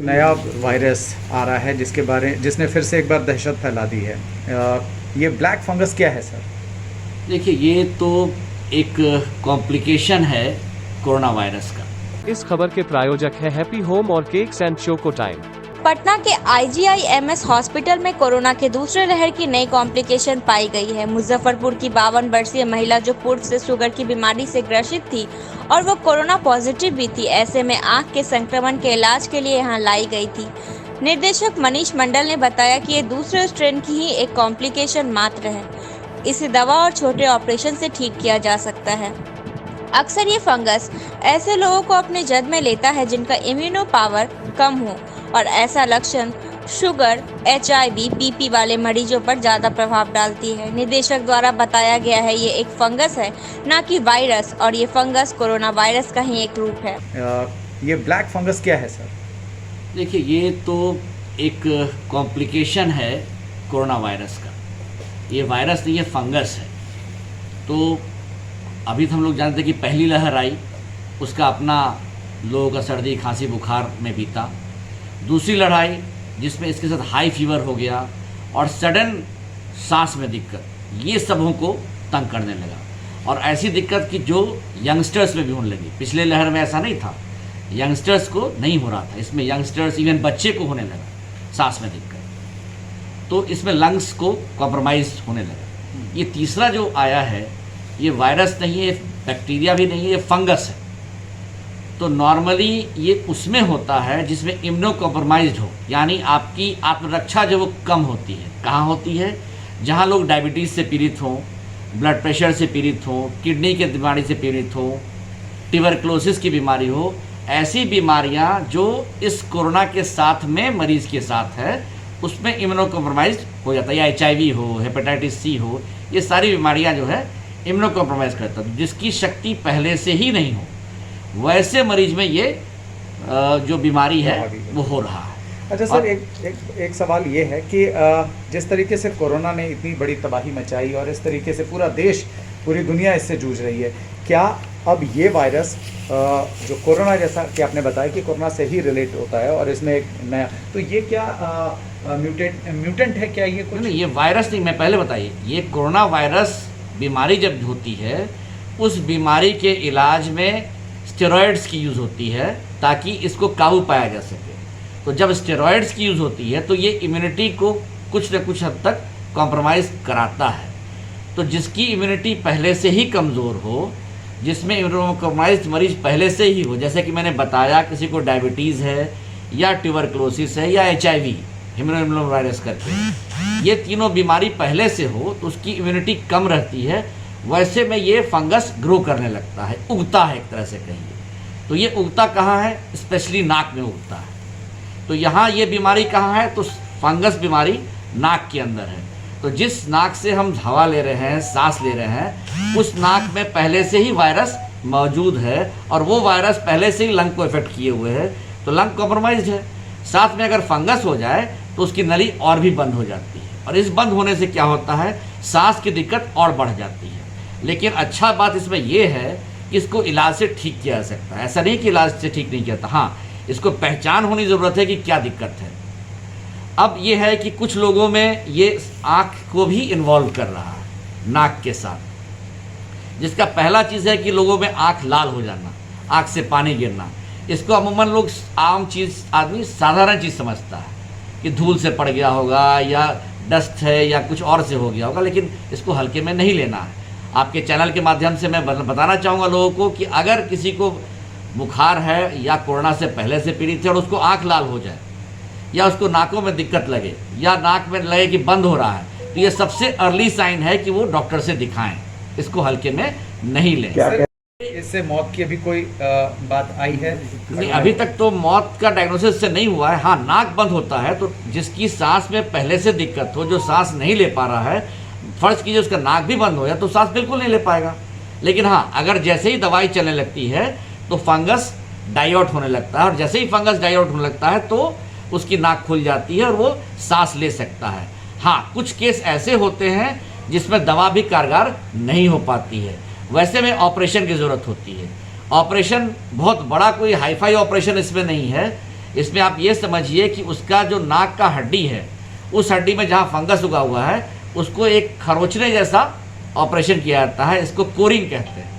नया वायरस आ रहा है जिसने फिर से एक बार दहशत फैला दी है। ये ब्लैक फंगस क्या है सर? देखिए, ये तो एक कॉम्प्लिकेशन है कोरोना वायरस का। इस खबर के प्रायोजक है हैप्पी होम और cakes and choco time. Patna के IGIMS हॉस्पिटल में कोरोना के दूसरे लहर की नई कॉम्प्लिकेशन पाई गई है। मुजफ्फरपुर की 52 वर्षीय महिला जो पूर्व से शुगर की बीमारी से ग्रसित थी और वो कोरोना पॉजिटिव भी थी, ऐसे में आंख के संक्रमण के इलाज के लिए यहाँ लाई गई थी। निर्देशक मनीष मंडल ने बताया कि ये दूसरे स्ट्रेन की ही एक कॉम्प्लिकेशन मात्र है। इसे दवा और छोटे ऑपरेशन से ठीक किया जा सकता है। अक्सर ये फंगस ऐसे लोगों को अपने जद में लेता है जिनका इम्यूनो पावर कम हो और ऐसा लक्षण शुगर, HIV, BP वाले मरीजों पर ज़्यादा प्रभाव डालती है। निदेशक द्वारा बताया गया है ये एक फंगस है, ना कि वायरस, और ये फंगस कोरोना वायरस का ही एक रूप है। ये ब्लैक फंगस क्या है सर? देखिए, ये तो एक कॉम्प्लिकेशन है कोरोना वायरस का। ये वायरस नहीं, ये फंगस है। तो अभी तो हम लोग जानते हैं कि पहली लहर आई, उसका अपना लोगों का सर्दी खांसी बुखार में बीता। दूसरी लड़ाई जिसमें इसके साथ हाई फीवर हो गया और सडन सांस में दिक्कत, ये सबों को तंग करने लगा। और ऐसी दिक्कत कि जो यंगस्टर्स में भी होने लगी। पिछले लहर में ऐसा नहीं था, यंगस्टर्स को नहीं हो रहा था, इसमें यंगस्टर्स इवन बच्चे को होने लगा सांस में दिक्कत। तो इसमें लंग्स को कॉम्प्रोमाइज होने लगा। ये तीसरा जो आया है, ये वायरस नहीं है, बैक्टीरिया भी नहीं है, ये फंगस है। तो नॉर्मली ये उसमें होता है जिसमें इम्यूनो कॉम्प्रोमाइज्ड हो, यानी आपकी आत्मरक्षा जो वो कम होती है। कहाँ होती है? जहाँ लोग डायबिटीज़ से पीड़ित हों, ब्लड प्रेशर से पीड़ित हों, किडनी की बीमारी से पीड़ित हों, ट्यूबरक्लोसिस की बीमारी हो। ऐसी बीमारियाँ जो इस कोरोना के साथ में मरीज़ के साथ है, उसमें इम्यूनो कॉम्प्रोमाइज्ड हो जाता है। या HIV हो, हेपेटाइटिस C हो, ये सारी बीमारियाँ जो है इम्यूनो कॉम्प्रोमाइज़ करता है। जिसकी शक्ति पहले से ही नहीं हो, वैसे मरीज में ये जो बीमारी है वो हो रहा है। अच्छा सर, एक सवाल ये है कि जिस तरीके से कोरोना ने इतनी बड़ी तबाही मचाई और इस तरीके से पूरा देश, पूरी दुनिया इससे जूझ रही है, क्या अब ये वायरस जो कोरोना, जैसा कि आपने बताया कि कोरोना से ही रिलेट होता है और इसमें एक नया, तो ये क्या म्यूटेंट है क्या? ये कुछ नहीं, ये वायरस नहीं। मैं पहले बताइए, ये कोरोना वायरस बीमारी जब होती है, उस बीमारी के इलाज में स्टेरॉयड्स की यूज़ होती है ताकि इसको काबू पाया जा सके। तो जब स्टेरॉयड्स की यूज़ होती है तो ये इम्यूनिटी को कुछ न कुछ हद तक कॉम्प्रोमाइज़ कराता है। तो जिसकी इम्यूनिटी पहले से ही कमज़ोर हो, जिसमें इम्यूनोकॉम्प्रोमाइज्ड मरीज पहले से ही हो, जैसे कि मैंने बताया किसी को डायबिटीज़ है या ट्यूबरक्लोसिस है या HIV, ह्यूमन वायरस करके, ये तीनों बीमारी पहले से हो तो उसकी इम्यूनिटी कम रहती है। वैसे में ये फंगस ग्रो करने लगता है, उगता है एक तरह से कहिए। तो ये उगता कहाँ है? स्पेशली नाक में उगता है। तो यहाँ ये बीमारी कहाँ है? तो फंगस बीमारी नाक के अंदर है। तो जिस नाक से हम हवा ले रहे हैं, सांस ले रहे हैं, उस नाक में पहले से ही वायरस मौजूद है और वो वायरस पहले से ही लंग को इफेक्ट किए हुए है। तो लंग कॉम्प्रोमाइज्ड है। साथ में अगर फंगस हो जाए तो उसकी नली और भी बंद हो जाती है, और इस बंद होने से क्या होता है? सांस की दिक्कत और बढ़ जाती है। लेकिन अच्छा बात इसमें यह है कि इसको इलाज से ठीक किया जा सकता है। ऐसा नहीं कि इलाज से ठीक नहीं किया था, हाँ, इसको पहचान होनी ज़रूरत है कि क्या दिक्कत है। अब ये है कि कुछ लोगों में ये आँख को भी इन्वॉल्व कर रहा है नाक के साथ। जिसका पहला चीज़ है कि लोगों में आँख लाल हो जाना, आँख से पानी गिरना। इसको अमूमन लोग आम चीज़, आदमी साधारण चीज़ समझता है कि धूल से पड़ गया होगा या डस्ट है या कुछ और से हो गया होगा, लेकिन इसको हल्के में नहीं लेना है। आपके चैनल के माध्यम से मैं बताना चाहूँगा लोगों को कि अगर किसी को बुखार है या कोरोना से पहले से पीड़ित है और उसको आँख लाल हो जाए या उसको नाकों में दिक्कत लगे या नाक में लगे कि बंद हो रहा है, तो ये सबसे अर्ली साइन है कि वो डॉक्टर से दिखाएं, इसको हल्के में नहीं लें। इससे मौत की अभी कोई बात आई है? नहीं, अभी तक तो मौत का डायग्नोसिस से नहीं हुआ है। हाँ, नाक बंद होता है तो जिसकी सांस में पहले से दिक्कत हो, जो सांस नहीं ले पा रहा है, फर्ज कीजिए उसका नाक भी बंद हो जाए तो सांस बिल्कुल नहीं ले पाएगा। लेकिन हाँ, अगर जैसे ही दवाई चलने लगती है तो फंगस डाई आउट होने लगता है, और जैसे ही फंगस डाई आउट होने लगता है तो उसकी नाक खुल जाती है और वो सांस ले सकता है। हाँ, कुछ केस ऐसे होते हैं जिसमें दवा भी कारगर नहीं हो पाती है, वैसे में ऑपरेशन की ज़रूरत होती है। ऑपरेशन बहुत बड़ा कोई हाईफाई ऑपरेशन इसमें नहीं है, इसमें आप ये समझिए कि उसका जो नाक का हड्डी है, उस हड्डी में जहाँ फंगस उगा हुआ है उसको एक खरोचने जैसा ऑपरेशन किया जाता है। इसको कोरिंग कहते हैं।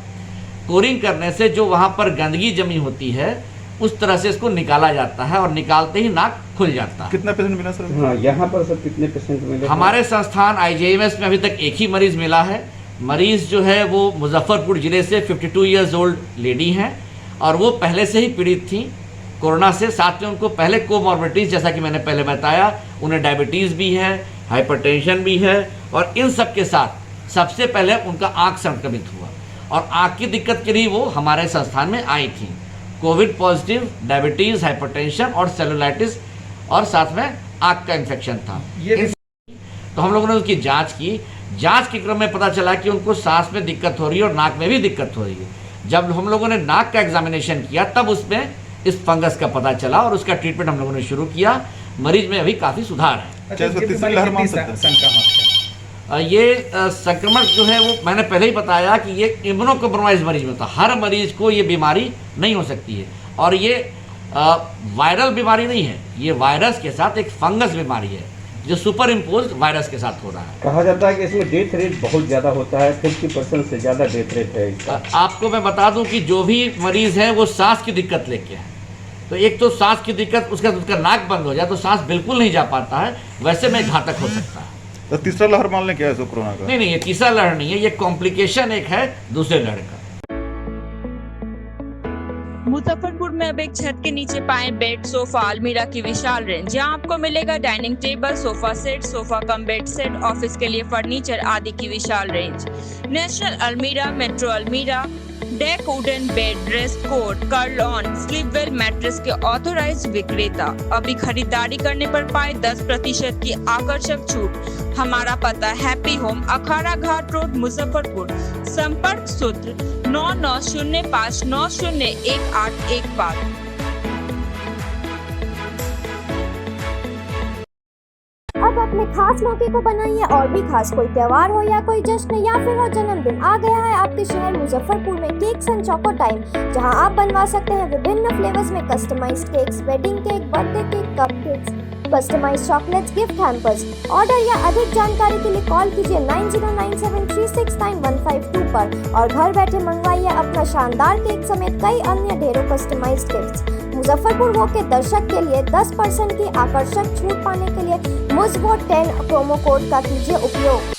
कोरिंग करने से जो वहाँ पर गंदगी जमी होती है उस तरह से इसको निकाला जाता है और निकालते ही नाक खुल जाता है। कितना पेशेंट मिला सर? हाँ, यहाँ पर सर कितने पेशेंट मिले? हमारे संस्थान IJMS में अभी तक एक ही मरीज मिला है। मरीज जो है वो मुजफ्फरपुर ज़िले से 52 ईयर्स ओल्ड लेडी हैं और वो पहले से ही पीड़ित थी कोरोना से। साथ में उनको पहले कोमॉर्बिडिटीज़, जैसा कि मैंने पहले बताया, उन्हें डायबिटीज़ भी है, हाइपरटेंशन भी है और इन सब के साथ सबसे पहले उनका आँख संक्रमित हुआ और आँख की दिक्कत के लिए वो हमारे संस्थान में आई थी। कोविड पॉजिटिव, डायबिटीज़, हाइपरटेंशन और सेलुलाइटिस और साथ में आँख का इन्फेक्शन था। तो हम लोगों ने उसकी जांच की। जांच के क्रम में पता चला कि उनको सांस में दिक्कत हो रही है और नाक में भी दिक्कत हो रही है। जब हम लोगों ने नाक का एग्जामिनेशन किया तब उसमें इस फंगस का पता चला और उसका ट्रीटमेंट हम लोगों ने शुरू किया। मरीज में अभी काफ़ी सुधार है। अच्छा, इसको ये तीसरी बीमारी लहर कितनी मान सकते हैं? संक्रामक है? ये संक्रमण जो है वो मैंने पहले ही बताया कि ये इम्यूनो कॉम्प्रोमाइज मरीज में होता है। हर मरीज को ये बीमारी नहीं हो सकती है और ये वायरल बीमारी नहीं है, ये वायरस के साथ एक फंगस बीमारी है जो सुपर इम्पोज वायरस के साथ हो रहा है। कहा जाता है कि इसमें डेथ रेट बहुत ज़्यादा होता है, 50% से ज़्यादा डेथ रेट है इसका। आपको मैं बता दूं कि जो भी मरीज है वो सांस की दिक्कत लेके है। तो एक तो सांस की दिक्कत, उसका नाक बंद हो जाए तो सांस बिल्कुल नहीं जा पाता है, वैसे में घातक हो सकता है। तो तीसरा लहर मान लें क्या है कोरोना का? नहीं, ये तीसरा लहर नहीं है, ये कॉम्प्लिकेशन एक है दूसरे लहर का। मुजफ्फरपुर में अब एक छत के नीचे पाए बेड, सोफा, अलमीरा की विशाल रेंज, जहां आपको मिलेगा dining table, sofa set, sofa cum bed set, office के लिए फर्नीचर आदि की विशाल रेंज। National almirah, metro almirah, deck wooden bed, rest coat, Kurlon, Sleepwell mattress के ऑथोराइज्ड विक्रेता। अभी खरीदारी करने पर पाए 10% की आकर्षक छूट। हमारा पता हैप्पी होम, अखाड़ा घाट रोड, मुजफ्फरपुर। संपर्क सूत्र 9905901815। अब अपने खास मौके को बनाइए और भी खास। कोई त्योहार हो या कोई जश्न या फिर हो जन्मदिन, आ गया है आपके शहर मुजफ्फरपुर में केक्स एंड चोको टाइम, जहां आप बनवा सकते हैं विभिन्न फ्लेवर्स में customised cakes, wedding cake, birthday cake, cupcakes, customised chocolates, gift hampers. Order या अधिक जानकारी के लिए कॉल कीजिए 9097369152 पर और घर बैठे मंगवाइए अपना शानदार केक समेत कई अन्य ढेरों कस्टमाइज्ड गिफ्ट्स। मुजफ्फरपुर वो के दर्शक के लिए 10% की आकर्षक छूट पाने के लिए मुझ वो 10 प्रोमो कोड का कीजिए उपयोग।